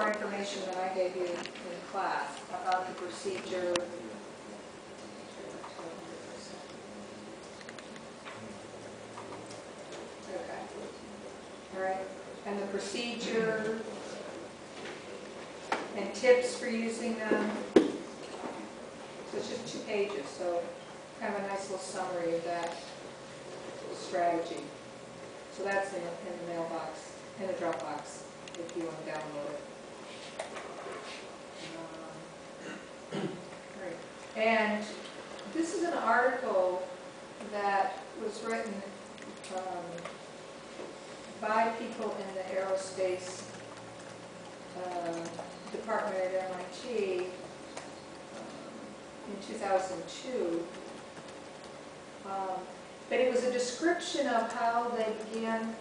more information than I gave you in class about the procedure. Okay. All right. And the procedure and tips for using them. So it's just 2 pages, so kind of a nice little summary of that strategy. So that's in the mailbox, in the Dropbox, if you want to download it. Right. And this is an article that was written by people in the aerospace department at MIT in 2002. But it was a description of how they began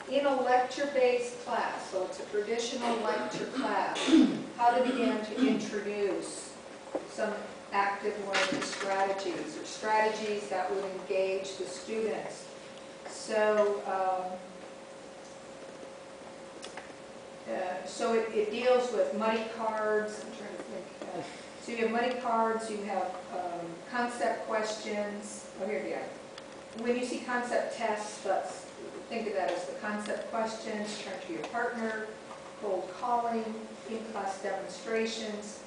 in a lecture-based class, so it's a traditional lecture class, how they began to introduce some active learning strategies, or strategies that would engage the students. So, it deals with money cards. I'm trying to think. So you have money cards, you have concept questions. Oh, here we are. When you see concept tests, think of that as the concept questions, turn to your partner, cold calling, in-class demonstrations,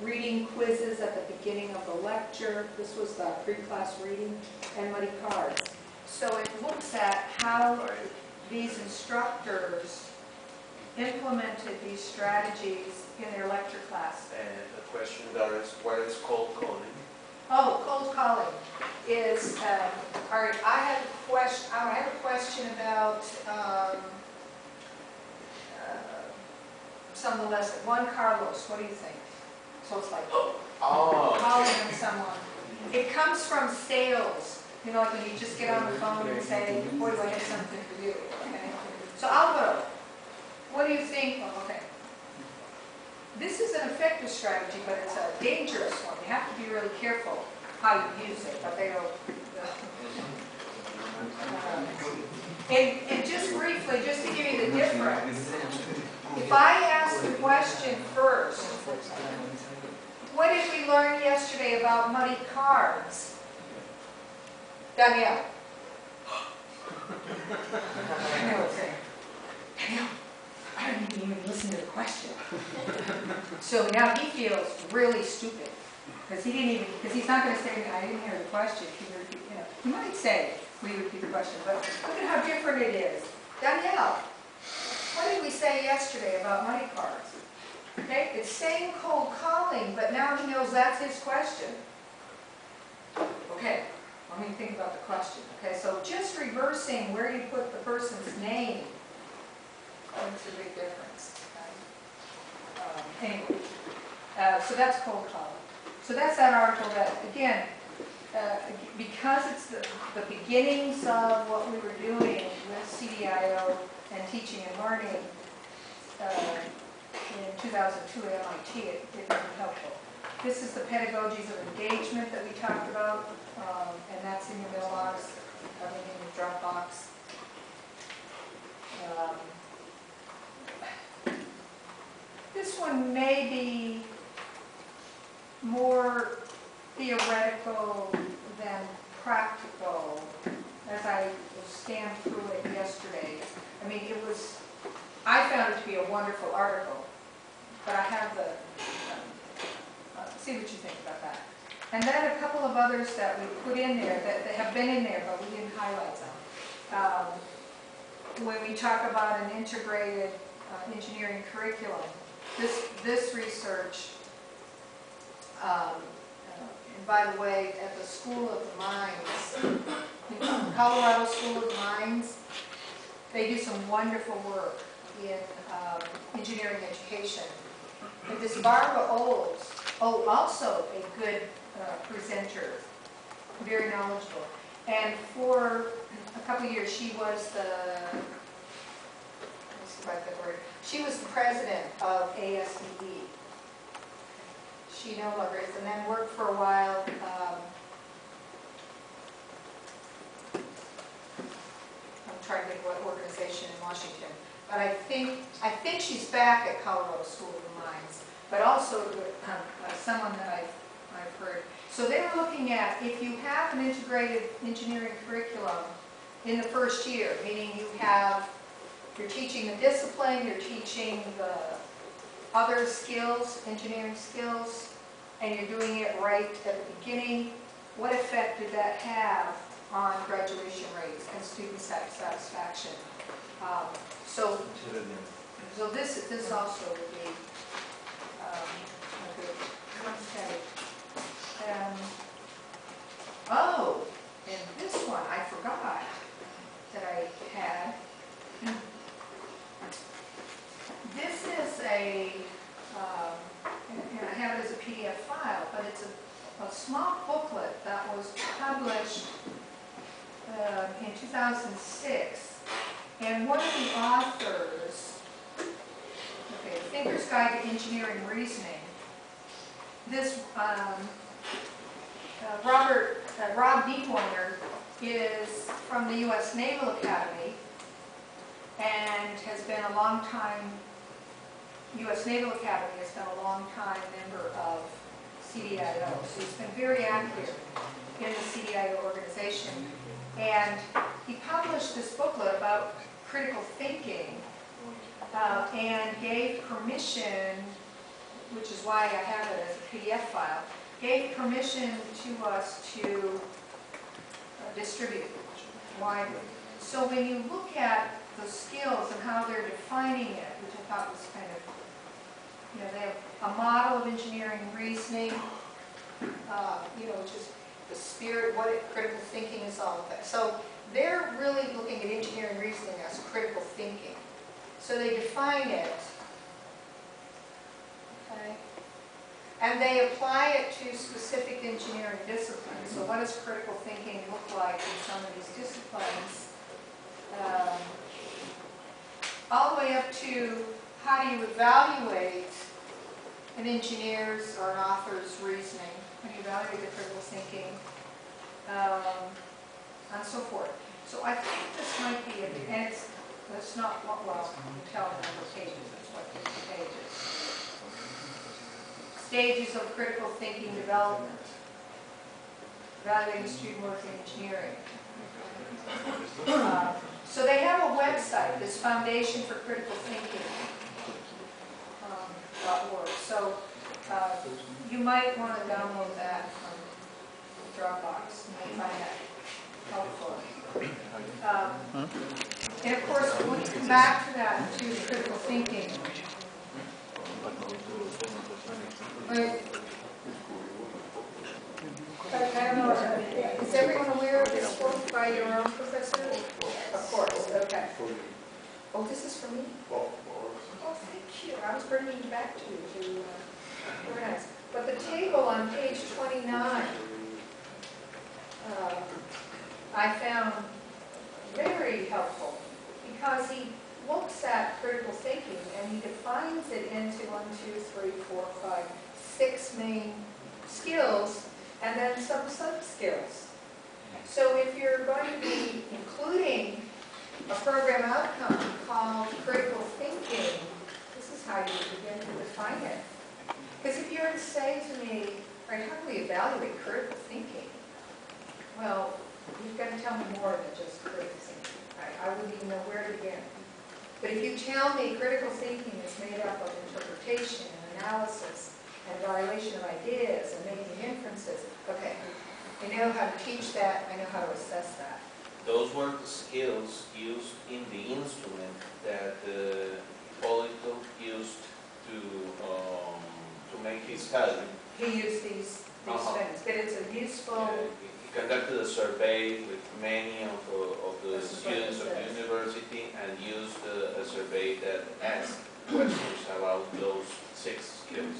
reading quizzes at the beginning of the lecture. This was the pre-class reading, and money cards. So it looks at how these instructors implemented these strategies in their lecture class. And the question there is, what is cold calling? Oh, cold calling is, all right, I have a question about some of the lesson. Juan Carlos, what do you think? So it's like, calling on someone. It comes from sales. You know, like when you just get on the phone and say, boy, do I have something for you. Okay? So I'll go. What do you think? Oh, okay. This is an effective strategy, but it's a dangerous one. You have to be really careful how you use it, but they will. And just briefly, just to give you the difference, if I ask the question first, what did we learn yesterday about money cards? Danielle. Danielle would say, Danielle, I didn't even listen to the question. So now he feels really stupid because he's not going to say, I didn't hear the question. He might say, we repeat the question, but look at how different it is. Danielle, what did we say yesterday about money cards? Okay, it's same cold calling, but now he knows that's his question. Okay, let me think about the question. Okay, so just reversing where you put the person's name makes a big difference. Okay? Anyway, so that's cold calling. So that's that article that, again, because it's the beginnings of what we were doing with CDIO and teaching and learning in 2002 at MIT, it was helpful. This is the pedagogies of engagement that we talked about, and that's in your mailbox, I mean in your Dropbox. This one may be more theoretical than practical as I scanned through it yesterday. I mean, I found it to be a wonderful article, but I have see what you think about that. And then a couple of others that we put in there that have been in there, but we didn't highlight them. When we talk about an integrated engineering curriculum, this research, and by the way, at the School of the Mines, Colorado School of the Mines, they do some wonderful work in engineering education. But this Barbara Olds, also a good presenter, very knowledgeable. And for a couple of years, she was she was the president of ASDE. She no longer is, and then worked for a while. I'm trying to think what organization in Washington. but I think she's back at Colorado School of the Mines, but also someone that I've heard. So they were looking at if you have an integrated engineering curriculum in the first year, meaning you're teaching the discipline, you're teaching the other skills, engineering skills, and you're doing it right at the beginning, what effect did that have on graduation rates and student satisfaction? So this also would be a good study. Oh, and this one I forgot that I had. This is and I have it as a PDF file, but it's a small booklet that was published in 2006. And one of the authors, The Thinker's Guide to Engineering Reasoning, this Rob Niemoyer is from the U.S. Naval Academy and has been a long time, U.S. Naval Academy has been a long time member of CDIO. So he's been very active in the CDIO organization. And he published this booklet about critical thinking and gave permission, which is why I have it as a PDF file, gave permission to us to distribute widely. So when you look at the skills and how they're defining it, which I thought was kind of, they have a model of engineering reasoning, which is the spirit, critical thinking is all of that. So they're really looking at engineering reasoning as critical thinking. So they define it, okay, and they apply it to specific engineering disciplines. So what does critical thinking look like in some of these disciplines? All the way up to how do you evaluate an engineer's or an author's reasoning, how do you evaluate the critical thinking, and so forth. So I think this might be, and it's not, well, you can tell the number of pages, it's what, 50 pages. Stages of critical thinking development, evaluating student work in engineering. So they have a website, this Foundation for Critical Thinking .org. So you might want to download that from Dropbox. You might find that helpful. And of course, when you come back to that, to critical thinking, I don't know, is everyone aware of this book by your own professor? Of course, okay. Oh, this is for me? Oh, thank you. I was bringing it back to you to organize. But the table on page 29, I found very helpful because he looks at critical thinking and he defines it into 6 main skills and then some sub-skills. So if you're going to be including a program outcome called critical thinking, this is how you begin to define it. Because if you were to say to me, right, how do we evaluate critical thinking? Well, you've got to tell me more than just critical thinking. I wouldn't even know where to begin. But if you tell me critical thinking is made up of interpretation and analysis and evaluation of ideas and making inferences, okay, I know how to teach that, I know how to assess that. Those were the skills used in the instrument that Hipólito used to make his study. He used these things, but it's a useful... He conducted a survey with many of the students of the university and used a survey that asked questions about those 6 skills.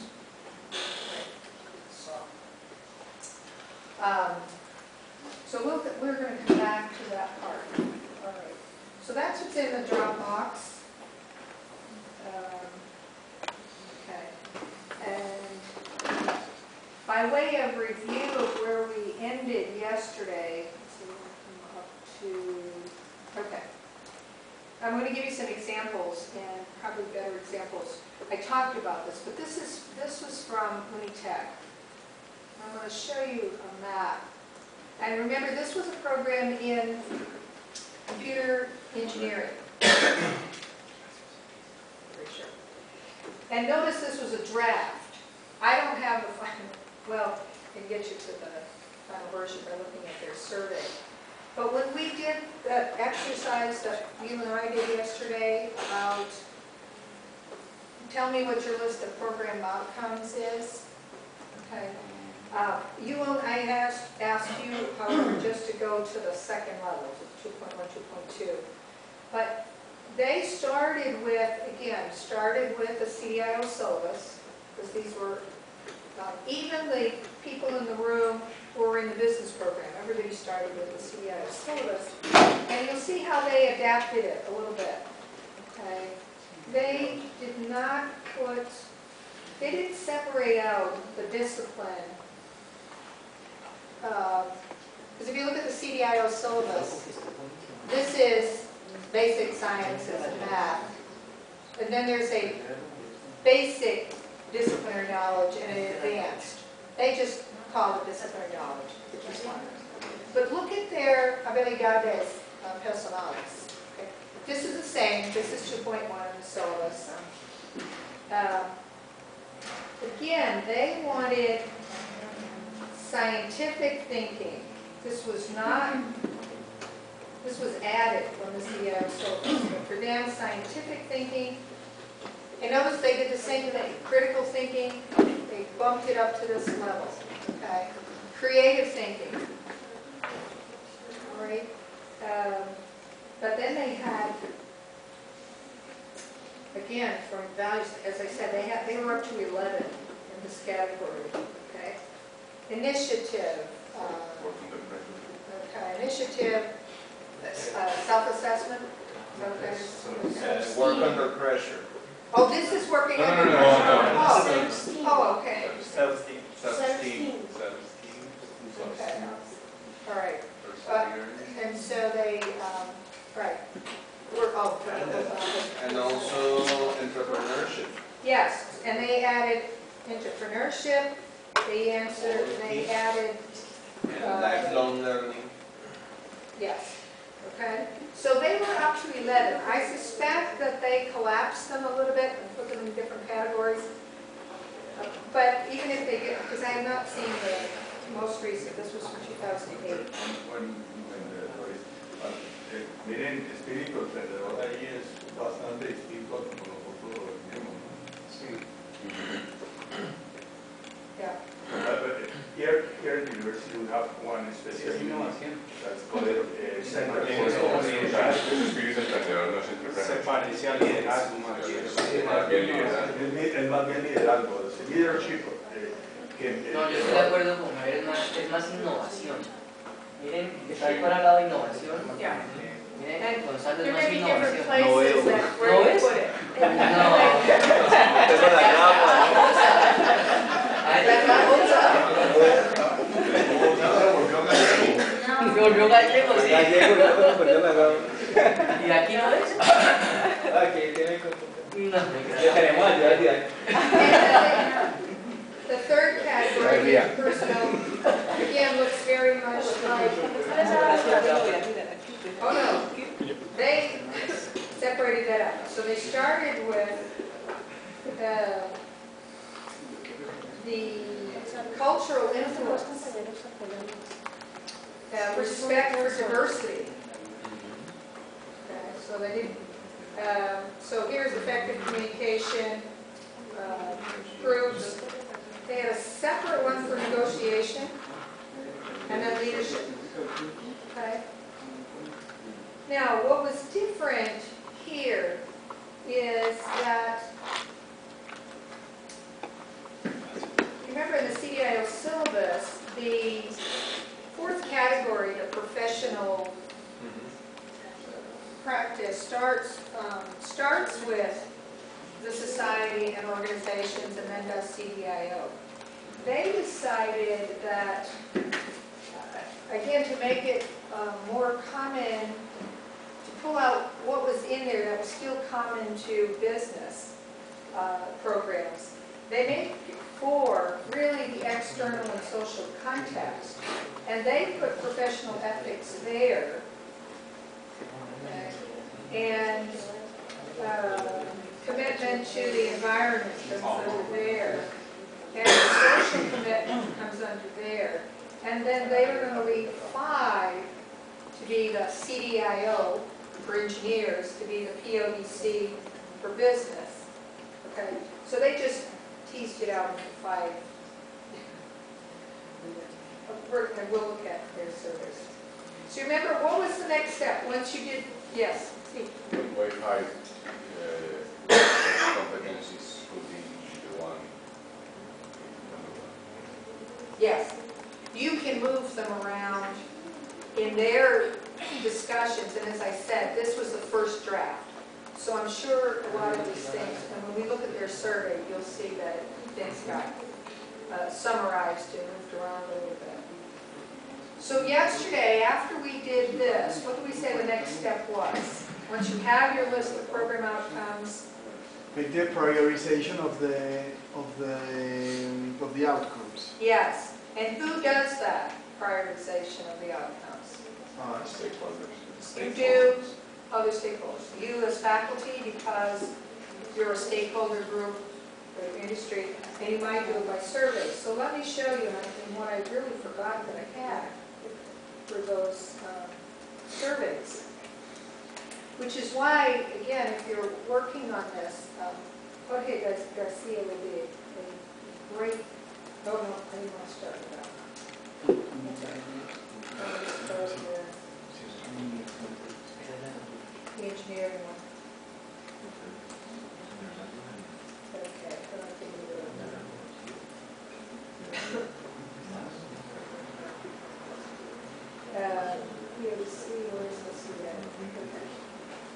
So we're going to come back to that part. All right. So that's what's in the Dropbox. Okay. And by way of review of where we ended yesterday, let's see, we'll come up to, okay. I'm going to give you some examples, and probably better examples. I talked about this, but this was from Unitech. I'm going to show you a map. And remember, this was a program in computer engineering. Very sure. And notice this was a draft. I don't have the final, well, I can get you to the final version by looking at their survey. But when we did that exercise that you and I did yesterday about, tell me what your list of program outcomes is. Okay. I asked you, however, just to go to the second level, 2.1, 2.2. But they started with the CDIO syllabus, because these were, even the people in the room who were in the business program, everybody started with the CDIO syllabus. And you'll see how they adapted it a little bit. Okay. They did not they didn't separate out the discipline. Because if you look at the CDIO syllabus, this is basic sciences and math. And then there's a basic disciplinary knowledge and an advanced. They just call it disciplinary knowledge, which is one. But look at their habilidades personales. Okay. This is the same. This is 2.1 in the syllabus. Again, they wanted scientific thinking. This was added from the CDIO syllabus. But for them, scientific thinking, and notice they did the same thing. Critical thinking, they bumped it up to this level. Okay. Creative thinking. All right. But then they had, again, from values, as I said, they were up to 11 in this category. Okay. Initiative. Initiative. Self-assessment. Work under pressure. Oh, this is working under pressure. Oh, okay. Self-esteem. Okay. All right. And so they, right. And also entrepreneurship. Yes, and they added entrepreneurship. They added lifelong learning. Yes. Okay. So they were up to 11. I suspect that they collapsed them a little bit and put them in different categories. But even if they get, because I have not seen the most recent, this was from 2008. Miren, espíritu emprendedor ahí es bastante distinto a como nosotros lo vemos. Sí. Yeah. Here at the university we have one specialty that's called Center for Espíritu emprendedor no es Se parece al liderazgo más bien. Es más bien liderazgo, es leadership. No, yo estoy de acuerdo con Javier, es más innovación. Miren, está ahí para el lado de innovación. Miren, Gonzalo es más innovación. No veo. ¿No ves? No. Tengo la grapa. Ahí está la bolsa. Se volvió gallego, sí. Gallego, yo me volvió la grapa. ¿Y aquí no ves? Aquí tiene que... No. Ya tenemos allá. The third category, personal, again, looks very much like, oh no, they separated that out. So they started with the cultural influence, respect for diversity. Okay, so they did, so here's effective communication, groups. They had a separate one for negotiation, and then leadership. Okay. Now, what was different here is that, remember in the CDIO syllabus, the fourth category, the professional practice, starts with the society and organizations, and then does CDIO. They decided that, again, to make it more common, to pull out what was in there that was still common to business programs. They made for really the external and social context, and they put professional ethics there, and commitment to the environment comes under there, and the social commitment comes under there, and then they were going to leave 5 to be the CDIO for engineers, to be the PODC for business. Okay, so they just teased it out into 5. And we'll look at their surveys. So remember, what was the next step once you did? Yes, Steve. Why 5 competencies could be the one? Yes, you can move them around in their discussions, and as I said, this was the first draft. So I'm sure a lot of these things, and when we look at their survey, you'll see that things got summarized and moved around a little bit. So yesterday, after we did this, what did we say the next step was? Once you have your list of program outcomes, With the prioritization of the outcomes. yes. And who does that prioritization of the outcomes? Stakeholders. You do other stakeholders. You as faculty, because you're a stakeholder group for industry, and you might do it by survey. So let me show you what I really forgot that I had for those surveys. Which is why, again, if you're working on this, Jorge Garcia will be a great, oh no, I didn't want to start with that. The engineering one. Okay, but I think we're where's the survey?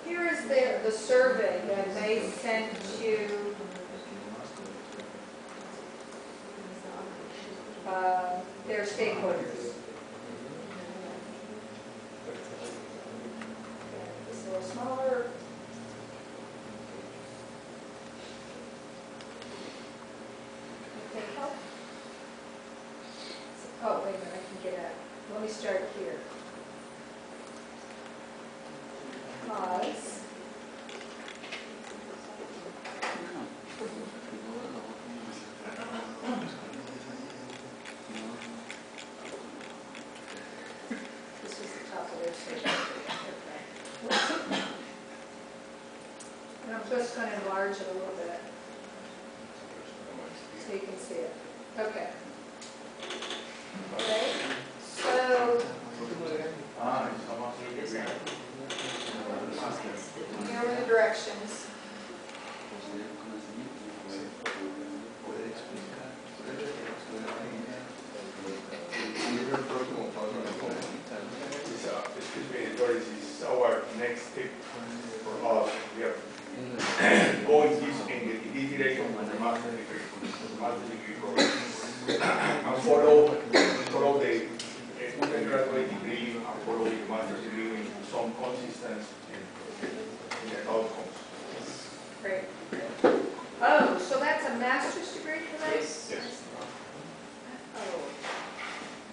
Here is the survey that they sent to their stakeholders. It's a little smaller. Okay, help. Oh, wait a minute, I can get at. Let me start here. Pause. This is the top of their survey. Okay. And I'm just going to enlarge it a little bit so you can see it. Okay. Okay. So here are the directions. Excuse me, Doris, is our next step for us. We are going in this direction for the master's degree program. And follow the undergraduate degree and follow the master's degree with some consistency in the outcomes. Great. Oh, so that's a master's degree for that? Yes. Oh.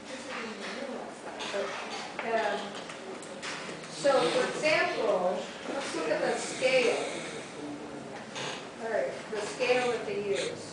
I didn't even realize that. But, so, for example, let's look at the scale. All right, the scale that they used.